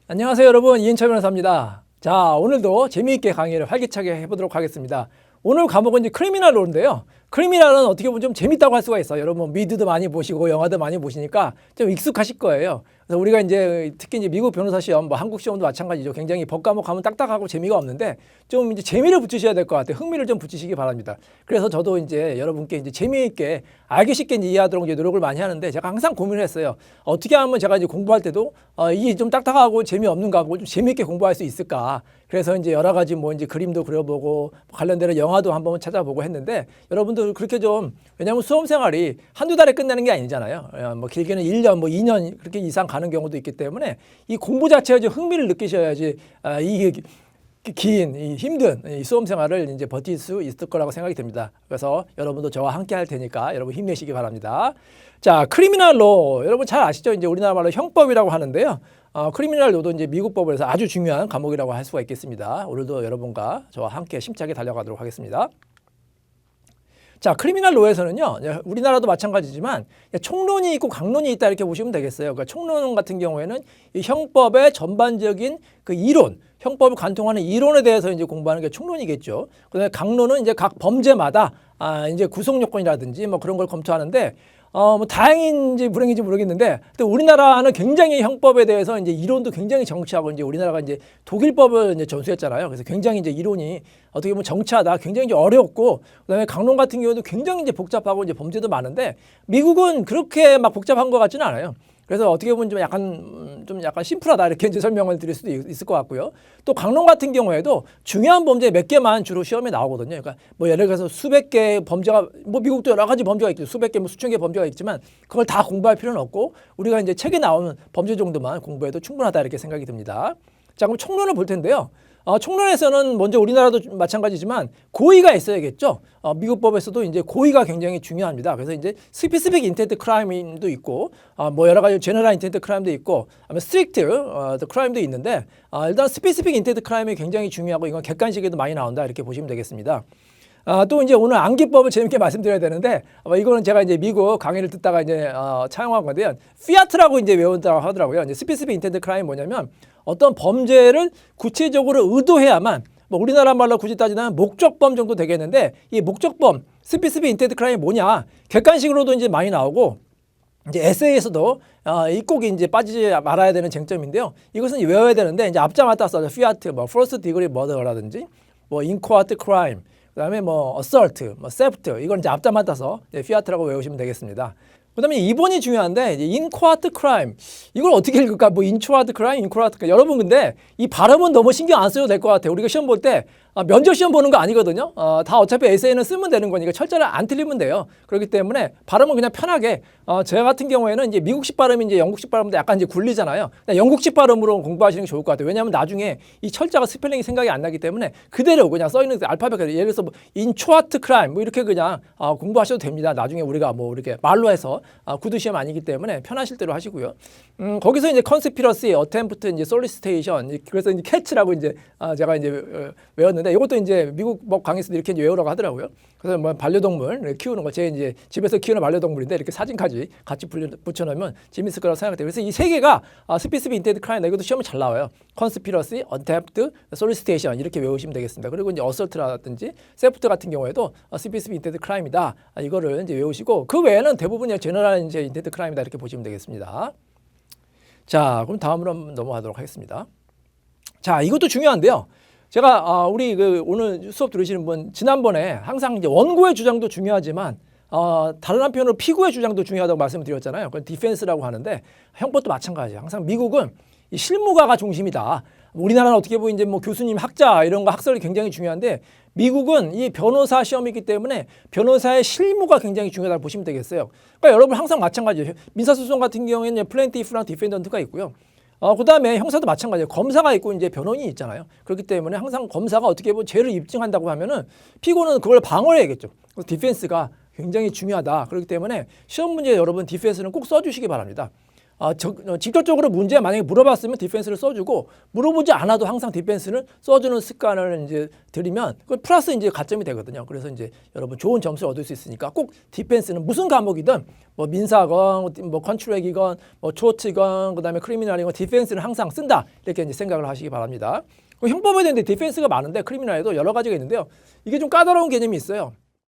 안녕하세요 여러분, 이인철 변호사입니다. 자, 오늘도 재미있게 강의를 활기차게 해보도록 하겠습니다. 오늘 과목은 이제 크리미널 로인데요. 크리미널은 어떻게 보면 좀 재밌다고 할 수가 있어요. 여러분 미드도 많이 보시고 영화도 많이 보시니까 좀 익숙하실 거예요. 그래서 우리가 이제 특히 이제 미국 변호사 시험, 뭐 한국 시험도 마찬가지죠. 굉장히 법 과목 하면 딱딱하고 재미가 없는데 좀 이제 재미를 붙이셔야 될 것 같아요. 흥미를 좀 붙이시기 바랍니다. 그래서 저도 이제 여러분께 이제 재미있게 알기 쉽게 이제 이해하도록 이제 노력을 많이 하는데 제가 항상 고민을 했어요. 어떻게 하면 제가 이제 공부할 때도 이게 좀 딱딱하고 재미없는가 하고 좀 재미있게 공부할 수 있을까. 그래서 이제 여러 가지 뭐 이제 그림도 그려보고 관련된 영화도 한번 찾아보고 했는데 여러분들 그렇게 좀 왜냐하면 수험 생활이 한두 달에 끝나는 게 아니잖아요. 뭐 길게는 1년 뭐 2년 그렇게 이상 가는 경우도 있기 때문에 이 공부 자체에 좀 흥미를 느끼셔야지 이게 긴, 힘든 이 수험 생활을 이제 버틸 수 있을 거라고 생각이 듭니다. 그래서 여러분도 저와 함께 할 테니까 여러분 힘내시기 바랍니다. 자, 크리미널 로 여러분 잘 아시죠? 이제 우리나라 말로 형법이라고 하는데요. 크리미널 로도 이제 미국 법에서 아주 중요한 과목이라고 할 수가 있겠습니다. 오늘도 여러분과 저와 함께 심차게 달려가도록 하겠습니다. 자, 크리미널 로에서는요, 우리나라도 마찬가지지만 총론이 있고 강론이 있다 이렇게 보시면 되겠어요. 그러니까 총론 같은 경우에는 이 형법의 전반적인 그 이론, 형법을 관통하는 이론에 대해서 이제 공부하는 게 총론이겠죠. 그다음에 강론은 이제 각 범죄마다 이제 구속 요건이라든지 뭐 그런 걸 검토하는데 뭐 다행인지 불행인지 모르겠는데, 또 우리나라는 굉장히 형법에 대해서 이제 이론도 굉장히 정치하고 이제 우리나라가 이제 독일법을 이제 전수했잖아요. 그래서 굉장히 이제 이론이 어떻게 보면 정치하다 굉장히 이제 어렵고, 그다음에 강론 같은 경우도 굉장히 이제 복잡하고 이제 범죄도 많은데 미국은 그렇게 막 복잡한 것 같지는 않아요. 그래서 어떻게 보면 좀 약간 심플하다 이렇게 이제 설명을 드릴 수도 있을 것 같고요. 또 강론 같은 경우에도 중요한 범죄 몇 개만 주로 시험에 나오거든요. 그러니까 뭐 예를 들어서 수백 개 범죄가 뭐 미국도 여러 가지 범죄가 있죠. 수백 개 뭐 수천 개 범죄가 있지만 그걸 다 공부할 필요는 없고 우리가 이제 책에 나오는 범죄 정도만 공부해도 충분하다 이렇게 생각이 듭니다. 자, 그럼 총론을 볼 텐데요. 총론에서는 먼저 우리나라도 마찬가지지만 고의가 있어야겠죠. 미국 법에서도 이제 고의가 굉장히 중요합니다. 그래서 이제 스페시픽 인텐트 크라임도 있고, 뭐 여러 가지 제너럴 인텐트 크라임도 있고, 아니면 스트릭트 크라임도 있는데, 일단 스페시픽 인텐트 크라임이 굉장히 중요하고 이건 객관식에도 많이 나온다 이렇게 보시면 되겠습니다. 또 이제 오늘 암기법을 재밌게 말씀드려야 되는데, 이거는 제가 이제 미국 강의를 듣다가 이제 차용한 건데요. 피아트라고 이제 외운다고 하더라고요. 이제 스페시픽 인텐트 크라임이 뭐냐면 어떤 범죄를 구체적으로 의도해야만, 뭐 우리나라 말로 굳이 따지면 목적범 정도 되겠는데, 이 목적범 스페시픽 인텐트 크라임이 뭐냐 객관식으로도 이제 많이 나오고 이제 에세이에서도 꼭 이제 빠지지 말아야 되는 쟁점인데요. 이것은 외워야 되는데 이제 앞자만 따서 피아트, 뭐 first degree murder라든지 뭐 in court crime, 그다음에 뭐 assault, 뭐 theft 이건 이제 앞자만 따서 피아트라고 외우시면 되겠습니다. 그다음에 2번이 중요한데 in court crime 이걸 어떻게 읽을까? 뭐 in court crime, in court crime. 여러분 근데 이 발음은 너무 신경 안 써도 될 것 같아요. 우리가 시험 볼 때 면접 시험 보는 거 아니거든요. 다 어차피 에세이는 쓰면 되는 거니까 철자를 안 틀리면 돼요. 그렇기 때문에 발음은 그냥 편하게 저 같은 경우에는 이제 미국식 발음이 이제 영국식 발음도 약간 이제 굴리잖아요. 영국식 발음으로 공부하시는 게 좋을 것 같아요. 왜냐하면 나중에 이 철자가 스펠링이 생각이 안 나기 때문에 그대로 그냥 써 있는 알파벳 예를 들어서 뭐 in court crime 뭐 이렇게 그냥 공부하셔도 됩니다. 나중에 우리가 뭐 이렇게 말로 해서 구두 시험 아니기 때문에 편하실 대로 하시고요. 거기서 이제 conspiracy, attempt, 이제 solicitation, 그래서 이제 catch라고 이제 제가 이제 외웠는데 이것도 이제 미국 법 강의에서도 이렇게 이제 외우라고 하더라고요. 그래서 뭐 반려동물 키우는 거, 제 이제 집에서 키우는 반려동물인데 이렇게 사진까지 같이 붙여놓으면 재밌을 거라고 생각돼요. 그래서 이 세 개가 스페시픽 인텐트 크라임, 이것도 시험에 잘 나와요. conspiracy, attempt, solicitation 이렇게 외우시면 되겠습니다. 그리고 이제 assault라든지 theft 같은 경우에도 스페시픽 인텐트 크라임이다. 이거를 이제 외우시고 그 외에는 대부분 제너럴 이제 인텐트 크라임이다 이렇게 보시면 되겠습니다. 자, 그럼 다음으로 한번 넘어가도록 하겠습니다. 자, 이것도 중요한데요. 제가 우리 오늘 수업 들으시는 분 지난번에 항상 이제 원고의 주장도 중요하지만 다른 한편으로 피고의 주장도 중요하다고 말씀을 드렸잖아요. 그건 디펜스라고 하는데 형법도 마찬가지예요. 항상 미국은 이 실무가가 중심이다. 우리나라는 어떻게 보면 이제 뭐 교수님, 학자 이런 거 학설이 굉장히 중요한데 미국은 이 변호사 시험이기 때문에 변호사의 실무가 굉장히 중요하다고 보시면 되겠어요. 그러니까 여러분 항상 마찬가지예요. 민사소송 같은 경우에는 플레인티프랑 디펜던트가 있고요. 그 다음에 형사도 마찬가지예요. 검사가 있고 이제 변호인이 있잖아요. 그렇기 때문에 항상 검사가 어떻게 보면 죄를 입증한다고 하면은 피고는 그걸 방어해야겠죠. 그래서 디펜스가 굉장히 중요하다. 그렇기 때문에 시험 문제 여러분 디펜스는 꼭 써주시기 바랍니다. 직접적으로 문제 만약에 물어봤으면 디펜스를 써주고 물어보지 않아도 항상 디펜스는 써주는 습관을 이제 들이면 그 플러스 이제 가점이 되거든요. 그래서 이제 여러분 좋은 점수를 얻을 수 있으니까 꼭 디펜스는 무슨 과목이든 뭐 민사건, 뭐 컨트랙이건, 뭐 초치건, 그다음에 크리미널이건 디펜스는 항상 쓴다 이렇게 이제 생각을 하시기 바랍니다. 형법에 대한 디펜스가 많은데 크리미널에도 여러 가지가 있는데요. 이게 좀 까다로운 개념이 있어요.